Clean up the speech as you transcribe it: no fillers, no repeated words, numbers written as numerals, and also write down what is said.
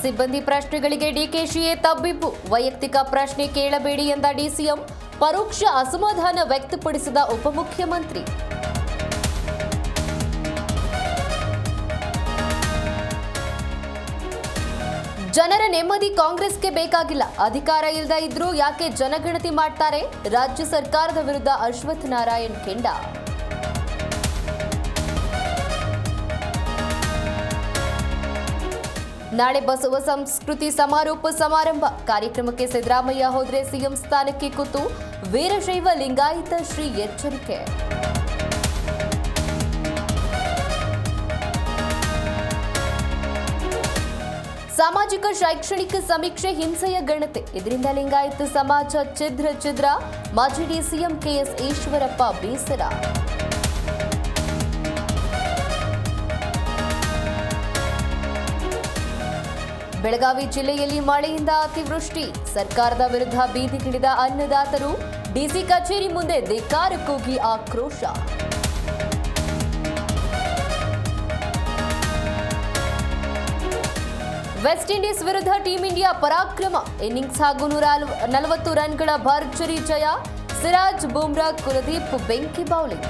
ಸಿಬ್ಬಂದಿ ಪ್ರಶ್ನೆಗಳಿಗೆ ಡಿಕೆಶಿಯೇ ತಬ್ಬಿಬ್ಬು. ವೈಯಕ್ತಿಕ ಪ್ರಶ್ನೆ ಕೇಳಬೇಡಿ ಎಂದ ಡಿಸಿಎಂ. ಪರೋಕ್ಷ ಅಸಮಾಧಾನ ವ್ಯಕ್ತಪಡಿಸಿದ ಉಪಮುಖ್ಯಮಂತ್ರಿ. ಜನರ ನೆಮ್ಮದಿ ಕಾಂಗ್ರೆಸ್ಗೆ ಬೇಕಾಗಿಲ್ಲ. ಅಧಿಕಾರ ಇಲ್ಲದ ಇದ್ರೂ ಯಾಕೆ ಜನಗಣತಿ ಮಾಡ್ತಾರೆ? ರಾಜ್ಯ ಸರ್ಕಾರದ ವಿರುದ್ಧ ಅಶ್ವಥ್ ನಾರಾಯಣ್ ಕೆಂಡ. ನಾಳೆ ಬಸವ ಸಂಸ್ಕೃತಿ ಸಮಾರೋಪ ಸಮಾರಂಭ. ಕಾರ್ಯಕ್ರಮಕ್ಕೆ ಸಿದ್ದರಾಮಯ್ಯ ಹೋದರೆ ಸಿಎಂ ಸ್ಥಾನಕ್ಕೆ ಕೂತು ವೀರಶೈವ ಲಿಂಗಾಯತ ಶ್ರೀ ಎಚ್ಚರಿಕೆ. ಸಾಮಾಜಿಕ ಶೈಕ್ಷಣಿಕ ಸಮೀಕ್ಷೆ ಹಿಂಸೆಯ ಗಣತೆ. ಇದರಿಂದ ಲಿಂಗಾಯತ ಸಮಾಜ ಛಿದ್ರ. ಮಾಜಿ ಡಿಸಿಎಂ ಕೆಎಸ್ ಈಶ್ವರಪ್ಪ ಬೇಸರ. ಬೆಳಗಾವಿ ಜಿಲ್ಲೆಯಲ್ಲಿ ಮಳೆಯಿಂದ ಅತಿವೃಷ್ಟಿ. ಸರ್ಕಾರದ ವಿರುದ್ಧ ಬೀದಿಗಿಳಿದ ಅನ್ನದಾತರು. ಡಿಸಿ ಕಚೇರಿ ಮುಂದೆ ಧಿಕ್ಕಾರ ಕೂಗಿ ಆಕ್ರೋಶ. ವೆಸ್ಟ್ ಇಂಡೀಸ್ ವಿರುದ್ಧ ಟೀಂ ಇಂಡಿಯಾ ಪರಾಕ್ರಮ. ಇನ್ನಿಂಗ್ಸ್ ಹಾಗೂ 140 ರನ್ಗಳ ಭರ್ಜರಿ ಜಯ. ಸಿರಾಜ್, ಬುಮ್ರಾ, ಕುಲದೀಪ್ ಬೆಂಕಿ ಬೌಲಿಂಗ್.